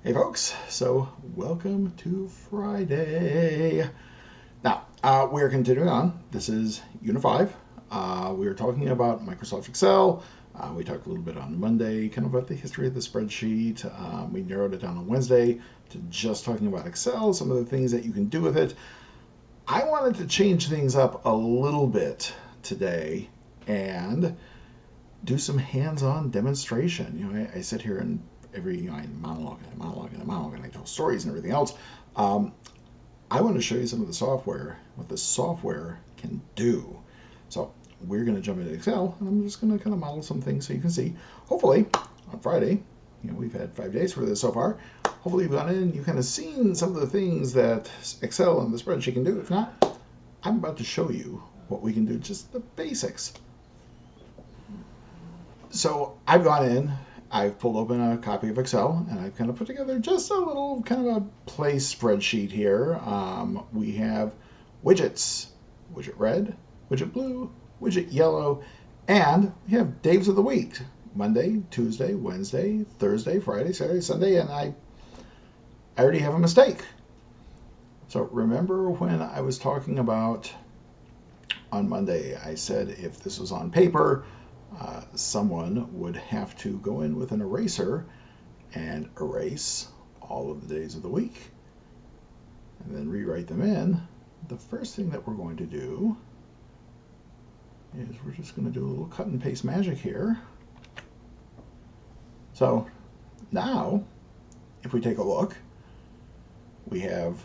Hey folks, so welcome to Friday. Now, we're continuing on. This is Unit 5. We are talking about Microsoft Excel. We talked a little bit on Monday, kind of about the history of the spreadsheet. We narrowed it down on Wednesday to just talking about Excel, some of the things that you can do with it. I wanted to change things up a little bit today and do some hands-on demonstration. I sit here and I monologue and I tell stories and everything else. I want to show you some of the software, what the software can do. So we're going to jump into Excel, and I'm just going to kind of model some things so you can see. Hopefully, on Friday, we've had 5 days for this so far. Hopefully you've gone in and you've kind of seen some of the things that Excel and the spreadsheet can do. If not, I'm about to show you what we can do, just the basics. So I've gone in, I've pulled open a copy of Excel, and I've kind of put together just a little kind of a place spreadsheet here. We have widgets, widget red, widget blue, widget yellow, and we have days of the week: Monday, Tuesday, Wednesday, Thursday, Friday, Saturday, Sunday, and I already have a mistake. So remember when I was talking about on Monday, I said if this was on paper, someone would have to go in with an eraser and erase all of the days of the week and then rewrite them in. The first thing that we're going to do is we're just going to do a little cut and paste magic here. So now, if we take a look, we have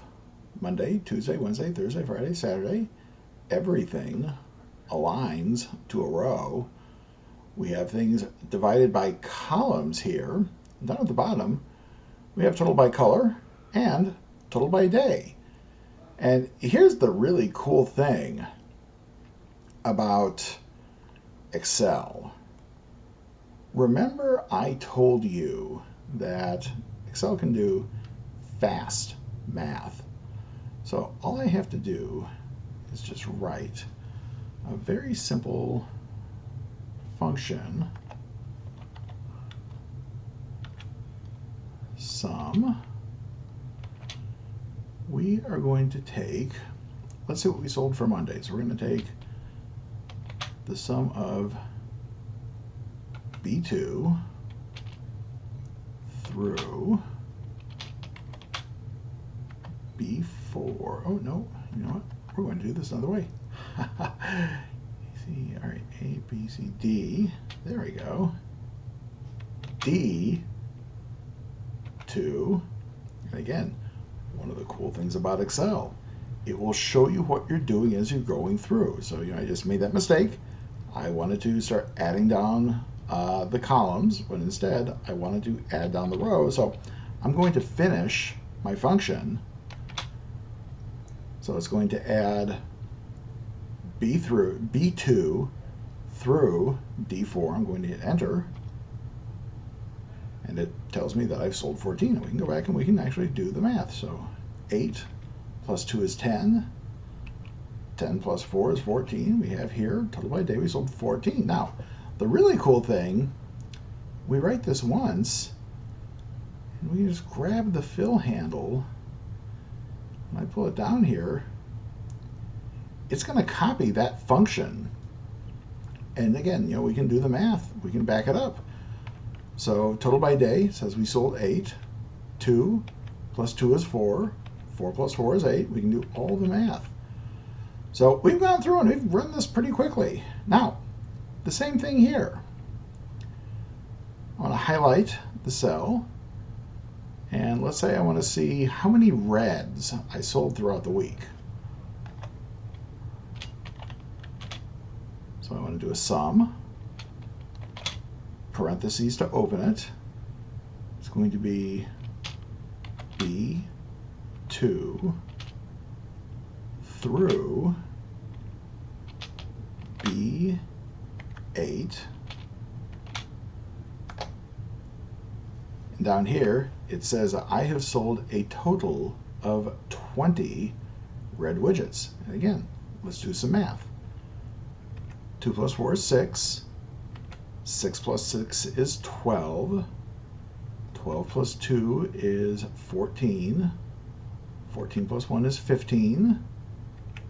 Monday, Tuesday, Wednesday, Thursday, Friday, Saturday. Everything aligns to a row. We have things divided by columns here. Down at the bottom, we have total by color and total by day. And here's the really cool thing about Excel. Remember I told you that Excel can do fast math. So all I have to do is just write a very simple function, sum. We are going to take, let's see what we sold for Monday. So we're going to take the sum of B2 through B4. Oh no, you know what? We're going to do this another way. C, all right, A, B, C, D. There we go. D, 2. And again, one of the cool things about Excel, it will show you what you're doing as you're going through. So, I just made that mistake. I wanted to start adding down the columns, but instead I wanted to add down the rows. So I'm going to finish my function. So it's going to add B2 through D4. I'm going to hit enter, and it tells me that I've sold 14. And we can go back and we can actually do the math. So 8 plus 2 is 10. 10 plus 4 is 14. We have here total by day we sold 14. Now the really cool thing, we write this once and we just grab the fill handle. When I pull it down here, it's going to copy that function. And again, we can do the math. We can back it up. So total by day says we sold 8. 2 plus 2 is 4. 4 plus 4 is 8. We can do all the math. So we've gone through and we've run this pretty quickly. Now, the same thing here. I want to highlight the cell. And let's say I want to see how many reds I sold throughout the week. So I want to do a sum, parentheses to open it. It's going to be B2 through B8. And down here, it says I have sold a total of 20 red widgets. And again, let's do some math. 2 plus 4 is 6. 6 plus 6 is 12. 12 plus 2 is 14. 14 plus 1 is 15.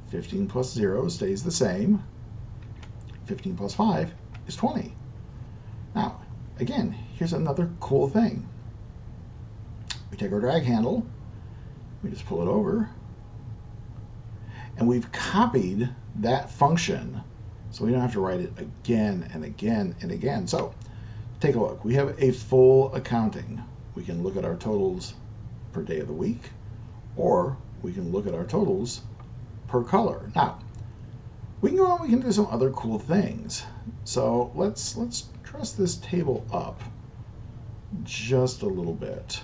15 plus 0 stays the same. 15 plus 5 is 20. Now, again, here's another cool thing. We take our drag handle, we just pull it over, and we've copied that function so we don't have to write it again and again and again. So take a look. We have a full accounting. We can look at our totals per day of the week, or we can look at our totals per color. Now, we can go on, we can do some other cool things. So let's dress this table up just a little bit.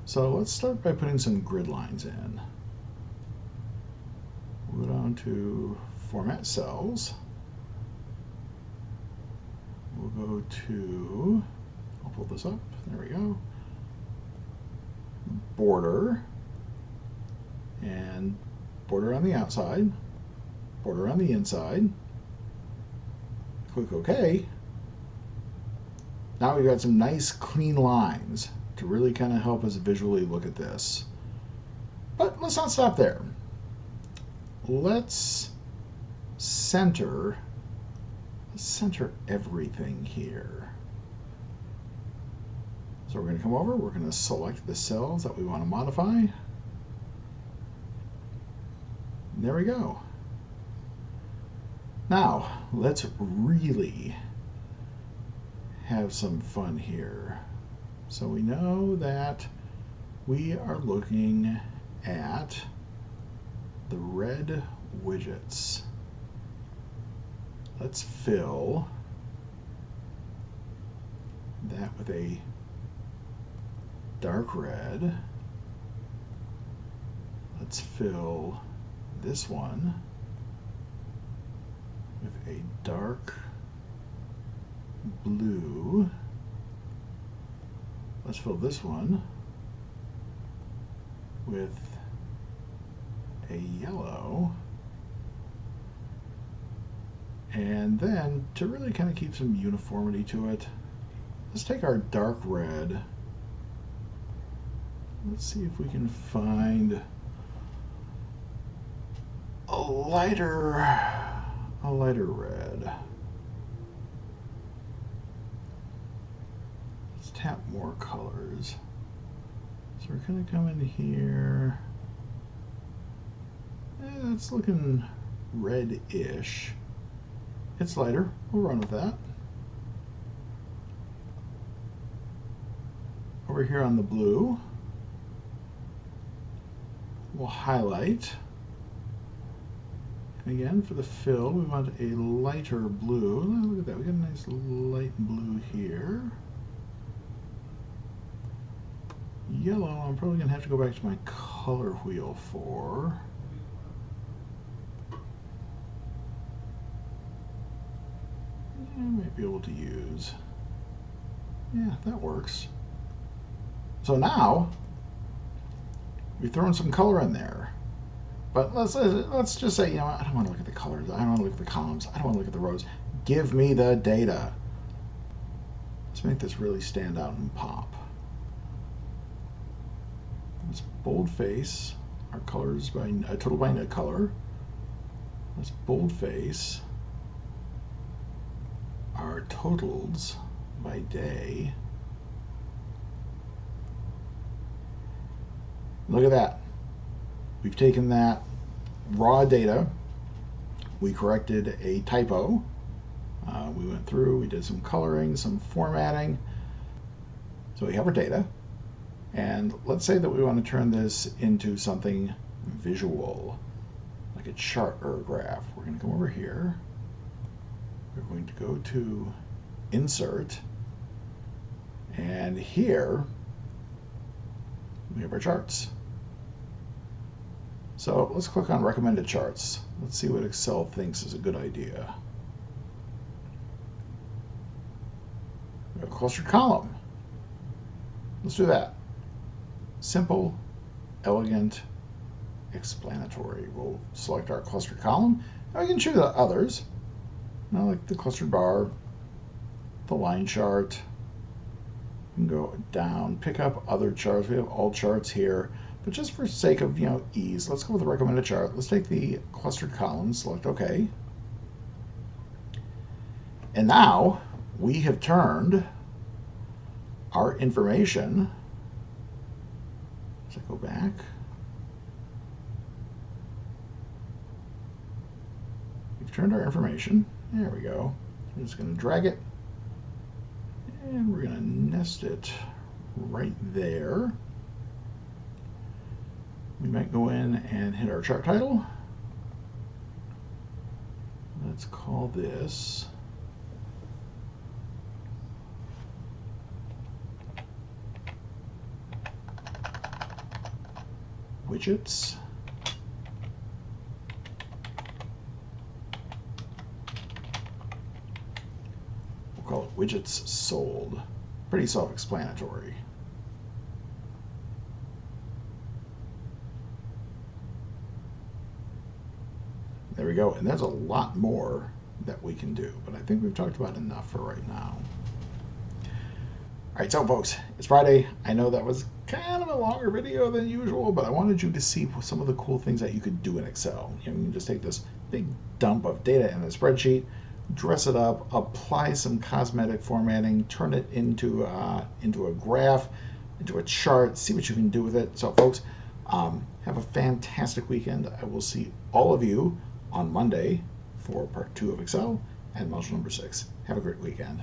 So let's start by putting some grid lines in. We'll go down to Format Cells. We'll go to, I'll pull this up, there we go. Border, and border on the outside, border on the inside. Click OK. Now we've got some nice clean lines to really kind of help us visually look at this. But let's not stop there. Let's center everything here. So we're going to come over, we're going to select the cells that we want to modify. And there we go. Now, let's really have some fun here. So we know that we are looking at the red widgets. Let's fill that with a dark red. Let's fill this one with a dark blue. Let's fill this one with a yellow. And then, to really kind of keep some uniformity to it, let's take our dark red. Let's see if we can find a lighter red. Let's tap more colors. So we're going to come in here. It's looking red-ish. It's lighter. We'll run with that. Over here on the blue, we'll highlight. And again, for the fill, we want a lighter blue. Look at that. We got a nice light blue here. Yellow, I'm probably going to have to go back to my color wheel for. I might be able to use. Yeah, that works. So now we've thrown some color in there. But let's just say, you know, I don't want to look at the colors. I don't want to look at the columns. I don't want to look at the rows. Give me the data. Let's make this really stand out and pop. Let's boldface our colors by total by net color. Let's boldface our totals by day. Look at that. We've taken that raw data, we corrected a typo, we went through, we did some coloring, some formatting. So we have our data, and let's say that we want to turn this into something visual, like a chart or a graph. We're going to come over here. We're going to go to Insert, and here we have our charts. So let's click on Recommended Charts. Let's see what Excel thinks is a good idea. We have a clustered column. Let's do that. Simple, elegant, explanatory. We'll select our clustered column, and we can choose others. Like the clustered bar, the line chart, can go down, pick up other charts. We have all charts here, but just for sake of ease, let's go with the recommended chart. Let's take the clustered columns, select OK. And now we have turned our information. Let's go back. We've turned our information. There we go. I'm just going to drag it. And we're going to nest it right there. We might go in and hit our chart title. Let's call this Widgets. We'll call it Widgets Sold. Pretty self-explanatory. There we go. And there's a lot more that we can do, but I think we've talked about enough for right now. All right, so folks, it's Friday. I know that was kind of a longer video than usual, but I wanted you to see some of the cool things that you could do in Excel. You can just take this big dump of data in a spreadsheet, dress it up, apply some cosmetic formatting, turn it into a graph, into a chart, see what you can do with it. So folks, have a fantastic weekend. I will see all of you on Monday for part 2 of Excel and module number 6. Have a great weekend.